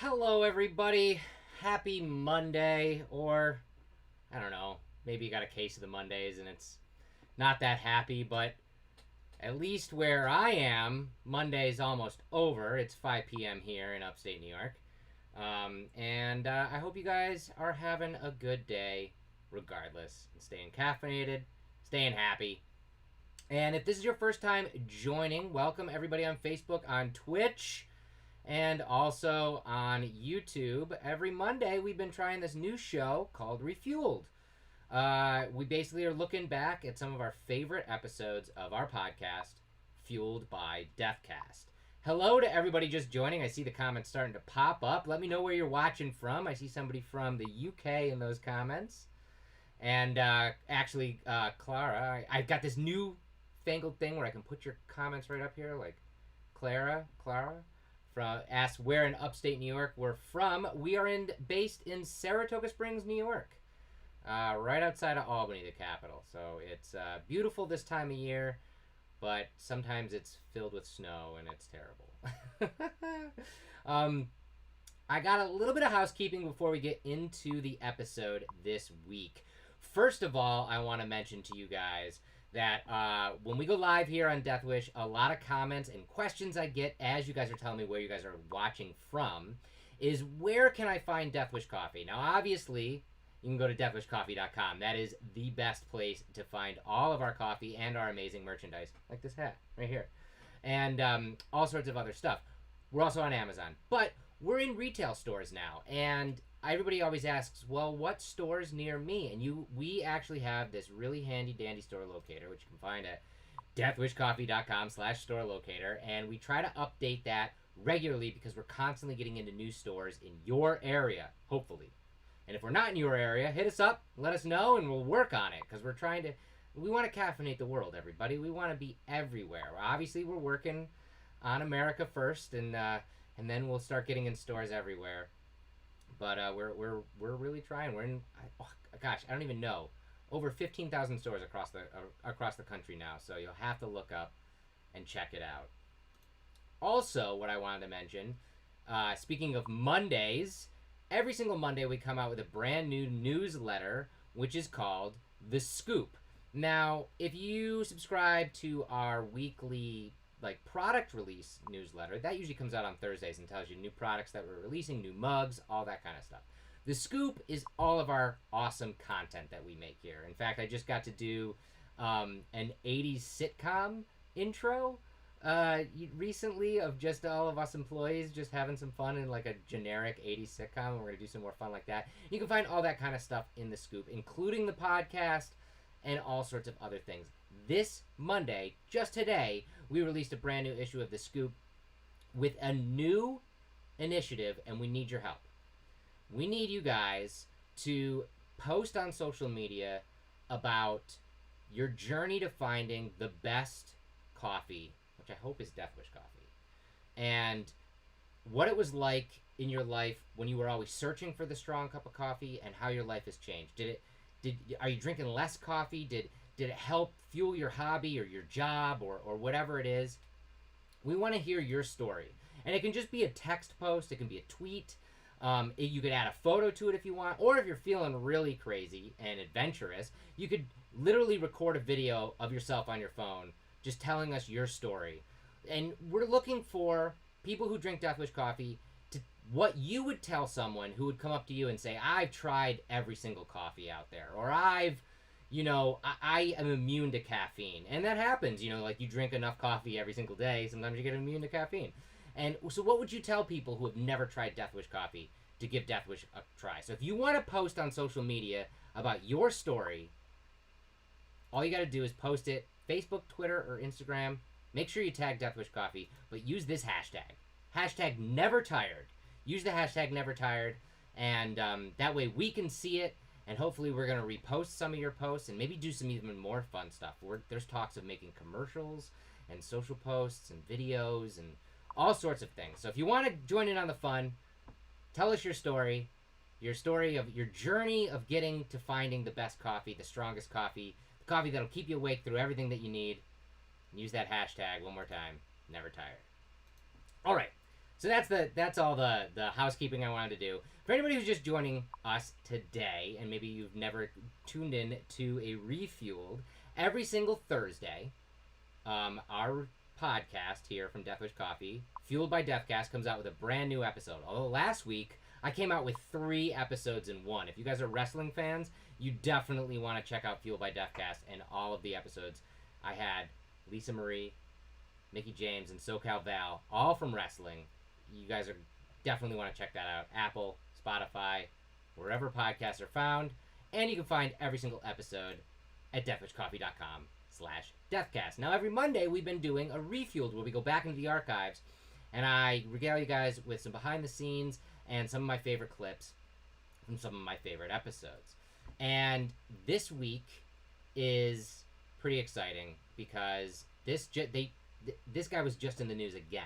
Hello, everybody. Happy Monday, or I don't know, maybe you got a case of the Mondays and it's not that happy, but at least where I am, Monday's almost over. It's 5 p.m. here in upstate New York. And I hope you guys are having a good day regardless. Staying caffeinated, staying happy. And if this is your first time joining, welcome everybody on Facebook, on Twitch, and also on YouTube. Every Monday, we've been trying this new show called Refueled. We basically are looking back at some of our favorite episodes of our podcast, Fueled by Deathcast. Hello to everybody just joining. I see the comments starting to pop up. Let me know where you're watching from. I see somebody from the UK in those comments. And actually, Clara, I've got this new fangled thing where I can put your comments right up here, like Clara asks where in upstate New York we're from. We are based in Saratoga Springs, New York, right outside of Albany, the capital. So it's beautiful this time of year, but sometimes it's filled with snow and it's terrible. I got a little bit of housekeeping before we get into the episode this week. First of all, I want to mention to you guys that when we go live here on Death Wish, a lot of comments and questions I get as you guys are telling me where you guys are watching from is where can I find Death Wish Coffee? Now, obviously, you can go to deathwishcoffee.com. That is the best place to find all of our coffee and our amazing merchandise, like this hat right here, and all sorts of other stuff. We're also on Amazon, but we're in retail stores now, and everybody always asks, well, what stores near me? And we actually have this really handy dandy store locator, which you can find at deathwishcoffee.com/store locator. And we try to update that regularly because we're constantly getting into new stores in your area, hopefully. And if we're not in your area, hit us up, let us know, and we'll work on it because we want to caffeinate the world, everybody. We want to be everywhere. Obviously, we're working on America first, and then we'll start getting in stores everywhere. But we're really trying. We're in, I don't even know, over 15,000 stores across the country now. So you'll have to look up and check it out. Also, what I wanted to mention, speaking of Mondays, every single Monday we come out with a brand new newsletter, which is called The Scoop. Now, if you subscribe to our weekly product release newsletter, that usually comes out on Thursdays and tells you new products that we're releasing, new mugs, all that kind of stuff. The Scoop is all of our awesome content that we make here. In fact, I just got to do an 80s sitcom intro recently of just all of us employees just having some fun in like a generic 80s sitcom, and we're going to do some more fun like that. You can find all that kind of stuff in The Scoop, including the podcast and all sorts of other things. This Monday, just today, we released a brand new issue of The Scoop with a new initiative, and we need your help. We need you guys to post on social media about your journey to finding the best coffee, which I hope is Death Wish coffee, and what it was like in your life when you were always searching for the strong cup of coffee, and how your life has changed. Are you drinking less coffee? Did it help fuel your hobby or your job or whatever it is? We want to hear your story. And it can just be a text post. It can be a tweet. You could add a photo to it if you want. Or if you're feeling really crazy and adventurous, you could literally record a video of yourself on your phone just telling us your story. And we're looking for people who drink Death Wish coffee to what you would tell someone who would come up to you and say, I've tried every single coffee out there. Or I am immune to caffeine. And that happens, like you drink enough coffee every single day, sometimes you get immune to caffeine. And so what would you tell people who have never tried Death Wish coffee to give Death Wish a try? So if you want to post on social media about your story, all you got to do is post it, Facebook, Twitter, or Instagram. Make sure you tag Death Wish Coffee, but use this hashtag. Hashtag never tired. Use the hashtag never tired, and that way we can see it. And hopefully we're going to repost some of your posts and maybe do some even more fun stuff. There's talks of making commercials and social posts and videos and all sorts of things. So if you want to join in on the fun, tell us your story of your journey of getting to finding the best coffee, the strongest coffee, the coffee that'll keep you awake through everything that you need. And use that hashtag one more time, never tired. All right. So that's all the housekeeping I wanted to do. For anybody who's just joining us today, and maybe you've never tuned in to a Refueled, every single Thursday, our podcast here from Deathwish Coffee, Fueled by Deathcast, comes out with a brand new episode. Although last week I came out with 3 episodes in one. If you guys are wrestling fans, you definitely want to check out Fueled by Deathcast and all of the episodes. I had Lisa Marie, Mickey James, and SoCal Val, all from wrestling. You guys are definitely want to check that out. Apple, Spotify, wherever podcasts are found. And you can find every single episode at deathwishcoffee.com/deathcast. Now, every Monday, we've been doing a Refueled where we go back into the archives and I regale you guys with some behind the scenes and some of my favorite clips from some of my favorite episodes. And this week is pretty exciting because this guy was just in the news again.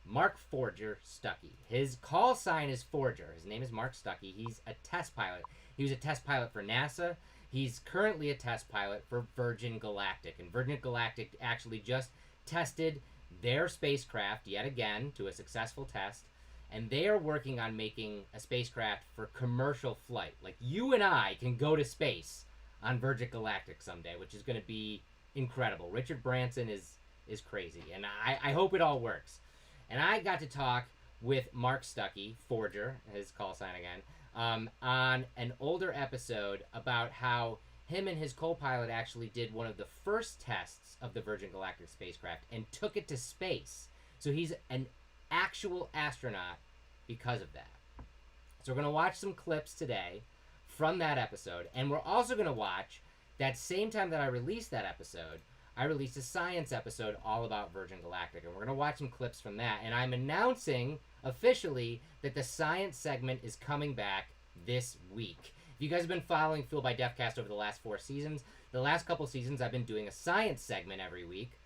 Mark Forger Stuckey. His call sign is Forger. His name is Mark Stuckey. He's a test pilot. He was a test pilot for NASA. He's currently a test pilot for Virgin Galactic. And Virgin Galactic actually just tested their spacecraft yet again to a successful test. And they are working on making a spacecraft for commercial flight. Like you and I can go to space on Virgin Galactic someday, which is going to be incredible. Richard Branson is crazy. And I hope it all works. And I got to talk with Mark Stuckey, Forger, his call sign again, on an older episode about how him and his co-pilot actually did one of the first tests of the Virgin Galactic spacecraft and took it to space. So he's an actual astronaut because of that. So we're going to watch some clips today from that episode. And we're also going to watch, that same time that I released that episode, I released a science episode all about Virgin Galactic, and we're going to watch some clips from that. And I'm announcing officially that the science segment is coming back this week. If you guys have been following Fueled by Deathcast over the last 4 seasons, the last couple seasons I've been doing a science segment every week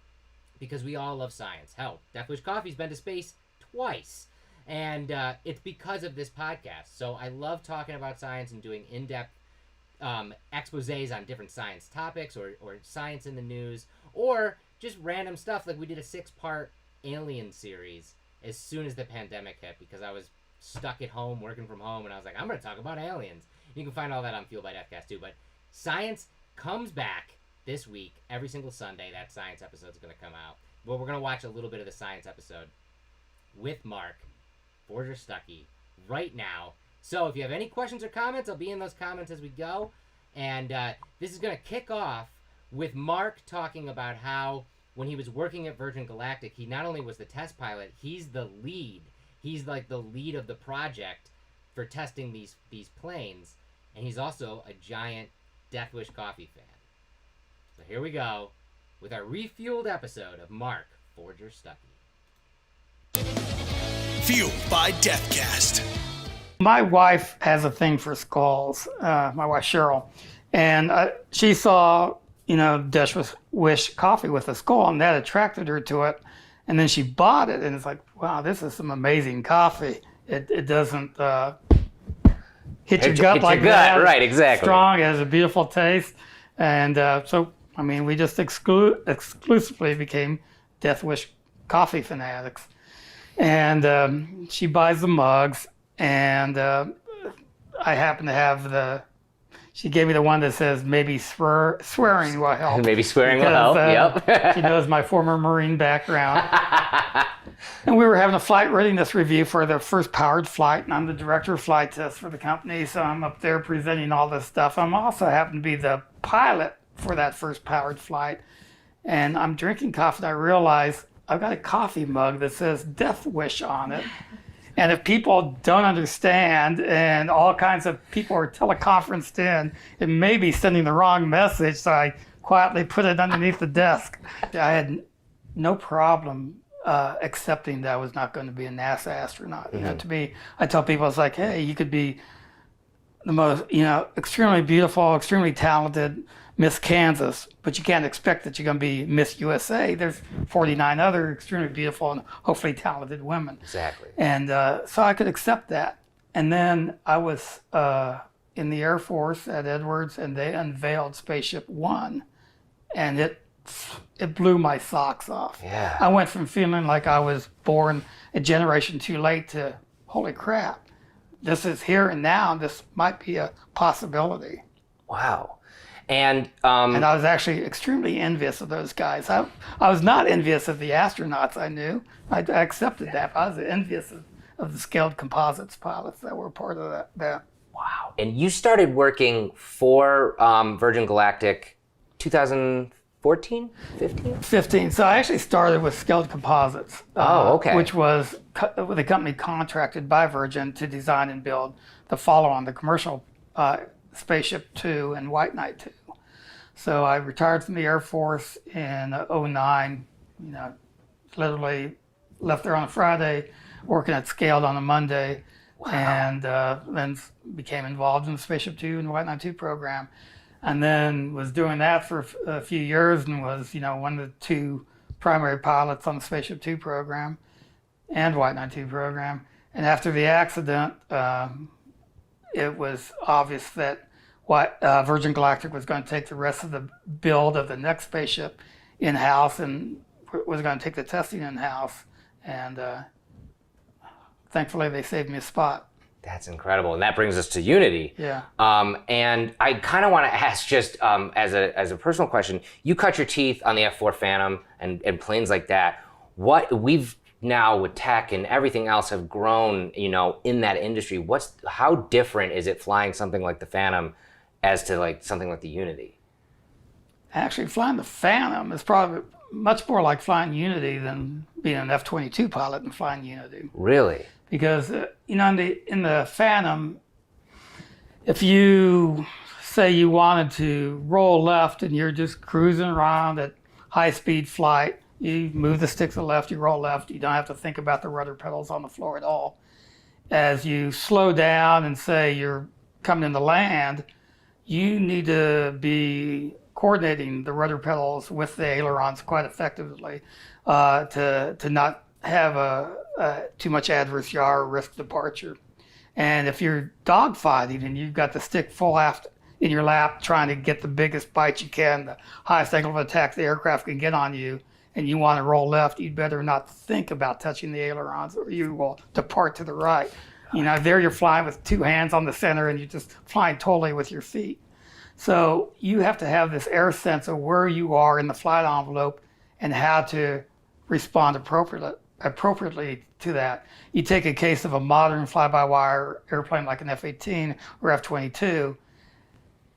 because we all love science. Hell, Deathwish Coffee's been to space twice, and it's because of this podcast. So I love talking about science and doing in-depth exposés on different science topics or science in the news or just random stuff. Like we did a 6-part alien series as soon as the pandemic hit because I was stuck at home working from home and I was like, I'm going to talk about aliens. You can find all that on Fueled by Deathcast too, but science comes back this week. Every single Sunday that science episode is going to come out. But we're going to watch a little bit of the science episode with Mark Forger Stuckey right now. So if you have any questions or comments, I'll be in those comments as we go. And this is going to kick off with Mark talking about how when he was working at Virgin Galactic, he not only was the test pilot, he's the lead. He's like the lead of the project for testing these planes. And he's also a giant Deathwish Coffee fan. So here we go with our Refueled episode of Mark Forger Stuckey. Fueled by Deathcast. My wife has a thing for skulls, my wife Cheryl, and she saw, Deathwish Coffee with a skull, and that attracted her to it. And then she bought it, and it's like, wow, this is some amazing coffee. It doesn't hit your gut like that. Right, exactly. Strong, it has a beautiful taste. And we just exclusively became Deathwish Coffee fanatics. And she buys the mugs. And I happen to have she gave me the one that says maybe swearing will help. Maybe swearing will help, yep. She knows my former Marine background. And we were having a flight readiness review for the first powered flight, and I'm the director of flight tests for the company, so I'm up there presenting all this stuff. I'm also happen to be the pilot for that first powered flight. And I'm drinking coffee, and I realize I've got a coffee mug that says Deathwish on it. And if people don't understand and all kinds of people are teleconferenced in, it may be sending the wrong message. So I quietly put it underneath the desk. I had no problem accepting that I was not going to be a NASA astronaut. Mm-hmm. To me, I tell people, it's like, hey, you could be the most, extremely beautiful, extremely talented Miss Kansas, but you can't expect that you're going to be Miss USA. There's 49 other extremely beautiful and hopefully talented women. Exactly. And so I could accept that. And then I was in the Air Force at Edwards, and they unveiled Spaceship One, and it it blew my socks off. Yeah. I went from feeling like I was born a generation too late to, holy crap, this is here and now. This might be a possibility. Wow. And And I was actually extremely envious of those guys. I was not envious of the astronauts I knew. I accepted that. I was envious of the Scaled Composites pilots that were part of that. wow. And you started working for Virgin Galactic 2014, 15? 15. So I actually started with Scaled Composites. Oh, okay. Which was the company contracted by Virgin to design and build the follow-on, the commercial Spaceship Two and White Knight 2. So I retired from the Air Force in '09. You know, literally left there on a Friday, working at Scaled on a Monday, and then became involved in the Spaceship Two and White Knight 2 program, and then was doing that for a few years and was, you know, one of the two primary pilots on the Spaceship Two program and White Knight 2 program. And after the accident, it was obvious that Virgin Galactic was going to take the rest of the build of the next spaceship in-house and was going to take the testing in-house. And thankfully, they saved me a spot. That's incredible. And that brings us to Unity. Yeah. And I kind of want to ask just as a personal question, you cut your teeth on the F4 Phantom and planes like that. What we've now with tech and everything else have grown, you know, in that industry. How different is it flying something like the Phantom as to like something like the Unity? Actually, flying the Phantom is probably much more like flying Unity than being an F-22 pilot and flying Unity. Really? Because you know, in the Phantom, if you say you wanted to roll left and you're just cruising around at high speed flight, you move the stick to the left, you roll left, you don't have to think about the rudder pedals on the floor at all. As you slow down and say you're coming into land, you need to be coordinating the rudder pedals with the ailerons quite effectively to not have too much adverse yaw or risk departure. And if you're dogfighting and you've got the stick full aft in your lap trying to get the biggest bite you can, the highest angle of attack the aircraft can get on you, and you want to roll left, you'd better not think about touching the ailerons or you will depart to the right. You know, there you're flying with two hands on the center and you're just flying totally with your feet. So you have to have this air sense of where you are in the flight envelope and how to respond appropriately to that. You take a case of a modern fly-by-wire airplane like an F-18 or F-22,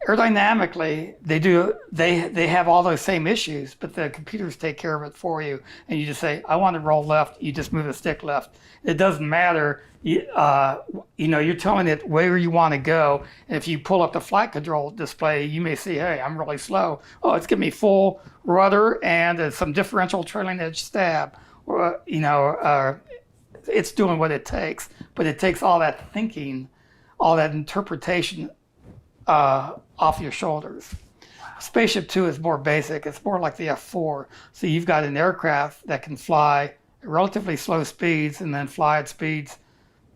aerodynamically, they have all those same issues, but the computers take care of it for you. And you just say, I want to roll left, you just move the stick left. It doesn't matter. You know, you're telling it where you want to go. And if you pull up the flight control display, you may see, hey, I'm really slow. Oh, it's giving me full rudder and some differential trailing edge stab. Or, you know, it's doing what it takes. But it takes all that thinking, all that interpretation off your shoulders. Spaceship Two is more basic. It's more like the F4. So you've got an aircraft that can fly at relatively slow speeds and then fly at speeds,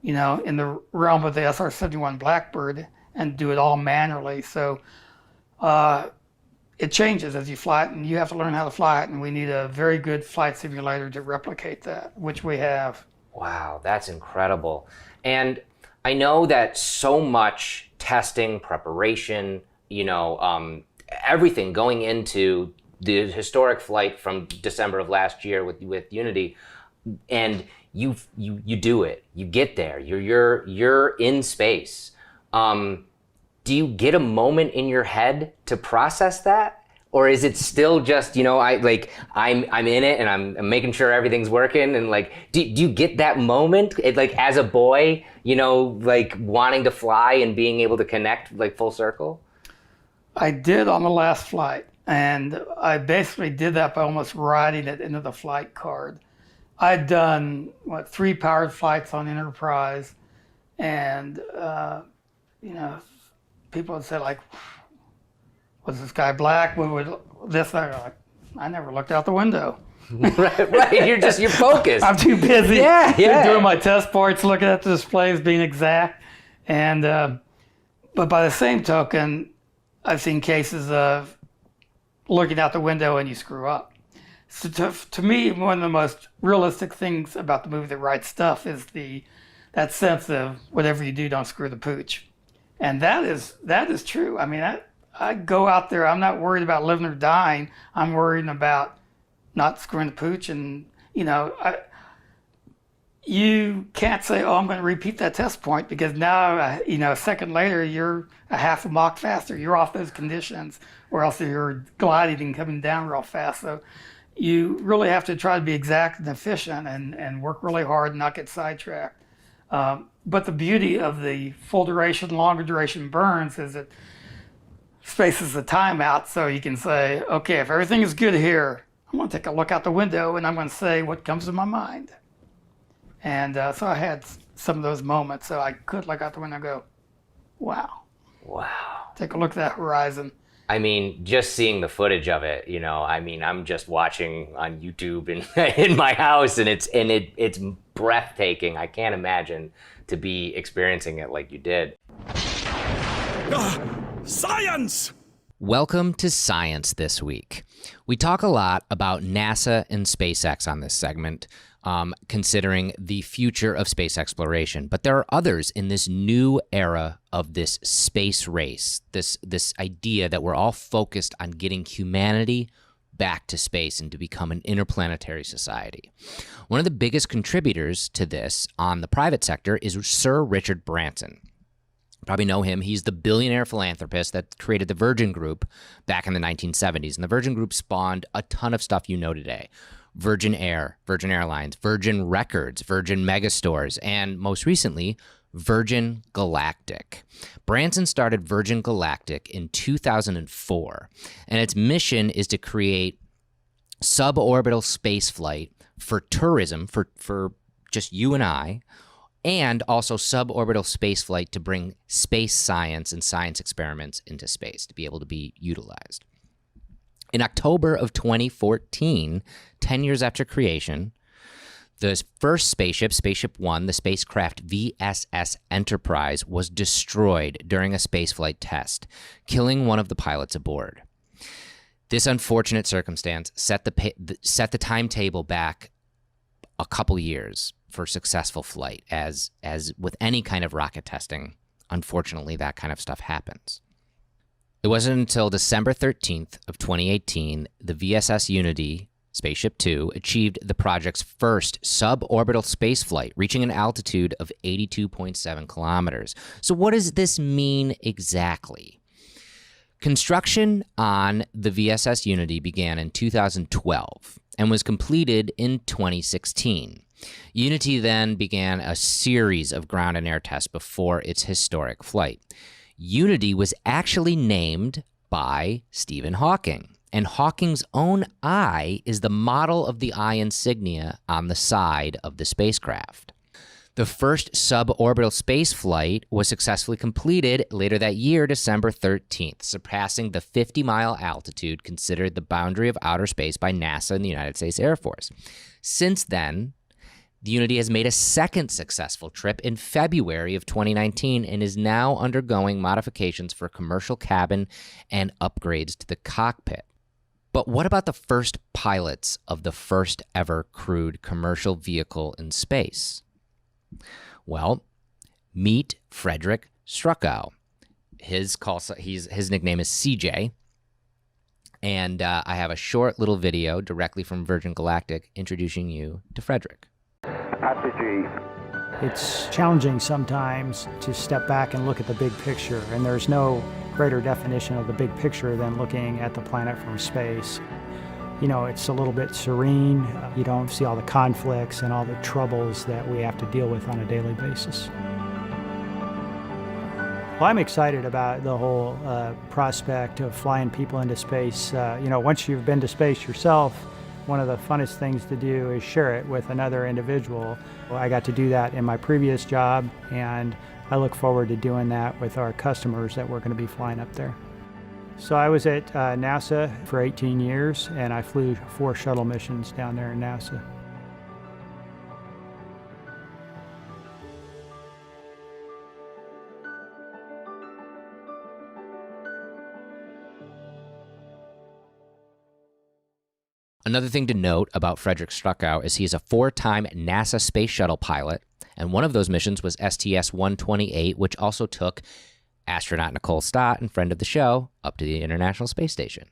you know, in the realm of the SR-71 Blackbird and do it all manually. So it changes as you fly it, and you have to learn how to fly it. And we need a very good flight simulator to replicate that, which we have. Wow, that's incredible. And I know that so much testing, preparation, you know, everything going into the historic flight from December of last year with Unity, and you do it. You get there. You're in space. Do you get a moment in your head to process that? Or is it still just, you know, I'm in it and I'm making sure everything's working, and like, do you get that moment, like as a boy, you know, like wanting to fly and being able to connect like full circle? I did on the last flight, and I basically did that by almost writing it into the flight card. I'd done 3 powered flights on Enterprise, and you know, people would say like, was the sky black? What would this? I never looked out the window. right. You're focused. I'm too busy yeah. doing my test parts, looking at the displays, being exact. And but by the same token, I've seen cases of looking out the window and you screw up. So to me, one of the most realistic things about the movie The Right Stuff is that sense of whatever you do, don't screw the pooch. And that is true. I mean, I go out there, I'm not worried about living or dying. I'm worried about not screwing the pooch. And, you can't say, oh, I'm going to repeat that test point, because now, a second later, you're a half a Mach faster. You're off those conditions, or else you're gliding and coming down real fast. So you really have to try to be exact and efficient and work really hard and not get sidetracked. But the beauty of the full duration, longer duration burns is it spaces the time out, so you can say, okay, if everything is good here, I'm going to take a look out the window and I'm going to say what comes to my mind. And so I had some of those moments, so I could look out the window and go, wow. Take a look at that horizon. I mean, just seeing the footage of it, I'm just watching on YouTube in my house, and it's breathtaking. I can't imagine to be experiencing it like you did. Science! Welcome to Science This Week. We talk a lot about NASA and SpaceX on this segment, considering the future of space exploration. But there are others in this new era of this space race, this idea that we're all focused on getting humanity back to space and to become an interplanetary society. One of the biggest contributors to this on the private sector is Sir Richard Branson. You probably know him. He's the billionaire philanthropist that created the Virgin Group back in the 1970s. And the Virgin Group spawned a ton of stuff you know today. Virgin Air, Virgin Airlines, Virgin Records, Virgin Megastores, and most recently, Virgin Galactic. Branson started Virgin Galactic in 2004, and its mission is to create suborbital spaceflight for tourism, for just you and I, and also suborbital spaceflight to bring space science and science experiments into space to be able to be utilized. In October of 2014, 10 years after creation, the first spaceship, Spaceship One, the spacecraft VSS Enterprise, was destroyed during a spaceflight test, killing one of the pilots aboard. This unfortunate circumstance set the timetable back a couple years for successful flight. As with any kind of rocket testing, unfortunately, that kind of stuff happens. It wasn't until December 13th of 2018, the VSS Unity, Spaceship Two, achieved the project's first suborbital spaceflight, reaching an altitude of 82.7 kilometers. So what does this mean exactly? Construction on the VSS Unity began in 2012 and was completed in 2016. Unity then began a series of ground and air tests before its historic flight. Unity was actually named by Stephen Hawking, and Hawking's own eye is the model of the eye insignia on the side of the spacecraft. The first suborbital space flight was successfully completed later that year, December 13th, surpassing the 50-mile altitude considered the boundary of outer space by NASA and the United States Air Force. Since then, the Unity has made a second successful trip in February of 2019 and is now undergoing modifications for commercial cabin and upgrades to the cockpit. But what about the first pilots of the first ever crewed commercial vehicle in space? Well, meet Frederick Struckow. His nickname is CJ. And I have a short little video directly from Virgin Galactic introducing you to Frederick. It's challenging sometimes to step back and look at the big picture, and there's no greater definition of the big picture than looking at the planet from space. It's a little bit serene. You don't see all the conflicts and all the troubles that we have to deal with on a daily basis. Well, I'm excited about the whole prospect of flying people into space. Once you've been to space yourself, one of the funnest things to do is share it with another individual. I got to do that in my previous job, and I look forward to doing that with our customers that we're going to be flying up there. So I was at NASA for 18 years, and I flew 4 shuttle missions down there in NASA. Another thing to note about Frederick Struckow is he is a 4-time NASA Space Shuttle pilot, and one of those missions was STS-128, which also took astronaut Nicole Stott and friend of the show up to the International Space Station.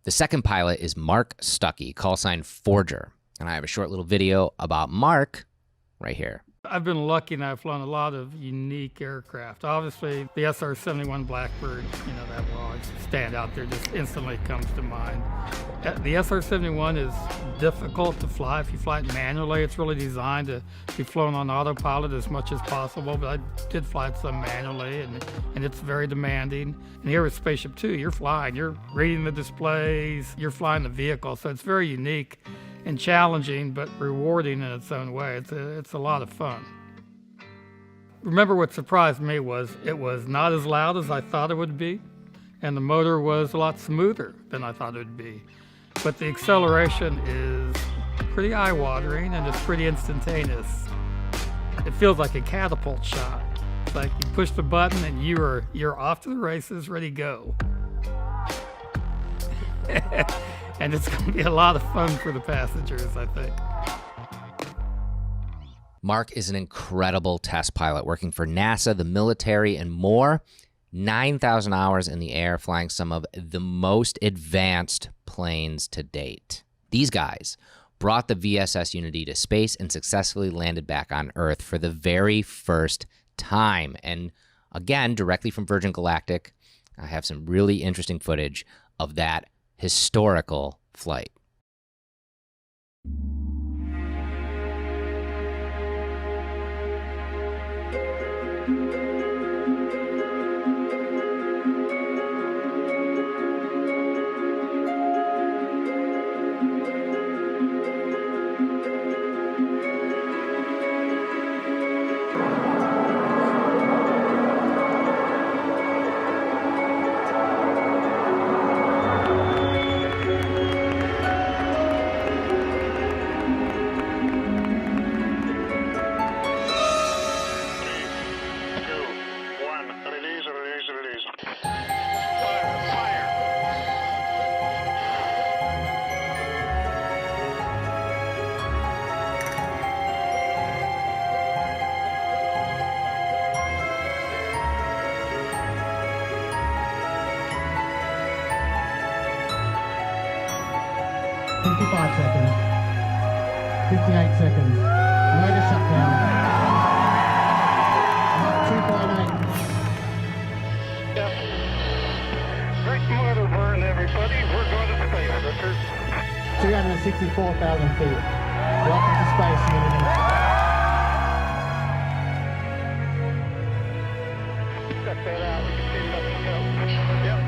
The second pilot is Mark Stuckey, call sign Forger, and I have a short little video about Mark right here. I've been lucky and I've flown a lot of unique aircraft. Obviously, the SR-71 Blackbird, that will always stand out there, just instantly comes to mind. The SR-71 is difficult to fly. If you fly it manually, it's really designed to be flown on autopilot as much as possible, but I did fly it some manually, and it's very demanding. And here with Spaceship Two, you're flying, you're reading the displays, you're flying the vehicle, so it's very unique and challenging, but rewarding in its own way. It's a lot of fun. Remember what surprised me was it was not as loud as I thought it would be, and the motor was a lot smoother than I thought it would be. But the acceleration is pretty eye-watering, and it's pretty instantaneous. It feels like a catapult shot. It's like you push the button and you're off to the races, ready to go. And it's going to be a lot of fun for the passengers, I think. Mark is an incredible test pilot working for NASA, the military, and more. 9,000 hours in the air, flying some of the most advanced planes to date. These guys brought the VSS Unity to space and successfully landed back on Earth for the very first time. And again, directly from Virgin Galactic, I have some really interesting footage of that historical flight. Seconds. 58 seconds. Motor shutdown. 2.8. Yep. Great motor burn, everybody. We're going to space, Richard. 264,000 feet. Welcome to space, Unity. Check that out. We can see something go. Yep.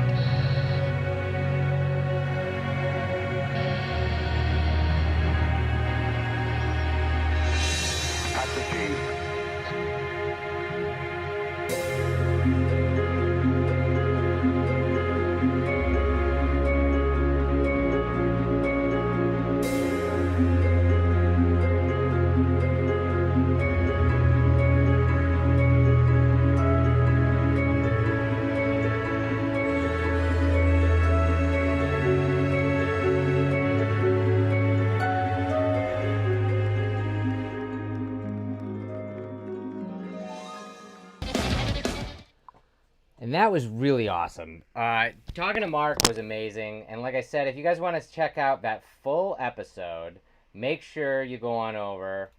And that was really awesome. Talking to Mark was amazing. And like I said, if you guys want to check out that full episode, make sure you go on over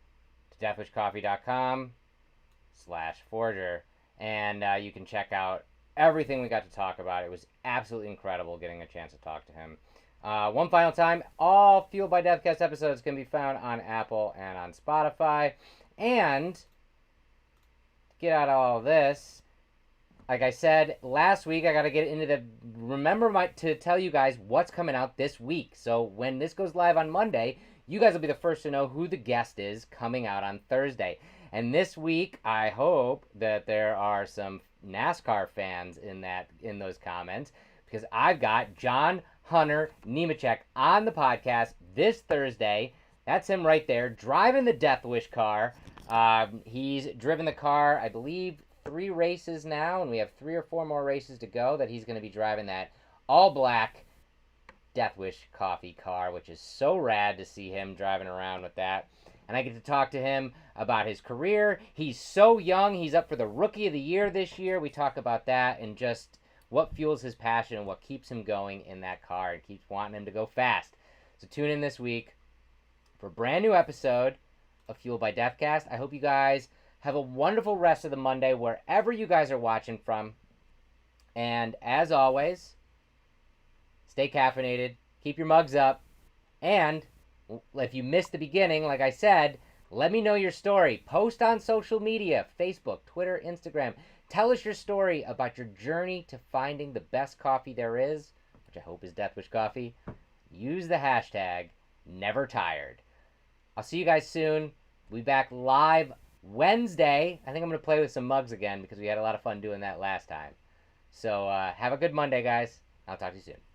to deathwishcoffee.com/Forger. And you can check out everything we got to talk about. It was absolutely incredible getting a chance to talk to him. One final time, all Fueled by Deathcast episodes can be found on Apple and on Spotify. And to get out all of this, like I said last week, I got to get into to tell you guys what's coming out this week. So when this goes live on Monday, you guys will be the first to know who the guest is coming out on Thursday. And this week, I hope that there are some NASCAR fans in those comments, because I've got John Hunter Nemechek on the podcast this Thursday. That's him right there, driving the Death Wish car. He's driven the car, I believe, 3 races now, and we have 3 or 4 more races to go that he's going to be driving that all-black Death Wish coffee car, which is so rad to see him driving around with that. And I get to talk to him about his career. He's so young. He's up for the Rookie of the Year this year. We talk about that and just what fuels his passion and what keeps him going in that car and keeps wanting him to go fast. So tune in this week for a brand new episode of Fueled by Deathcast. I hope you guys have a wonderful rest of the Monday wherever you guys are watching from. And as always, stay caffeinated, keep your mugs up, and if you missed the beginning, like I said, let me know your story. Post on social media, Facebook, Twitter, Instagram. Tell us your story about your journey to finding the best coffee there is, which I hope is Death Wish Coffee. Use the hashtag #NeverTired. I'll see you guys soon. We'll be back live Wednesday. I think I'm going to play with some mugs again because we had a lot of fun doing that last time. So have a good Monday, guys. I'll talk to you soon.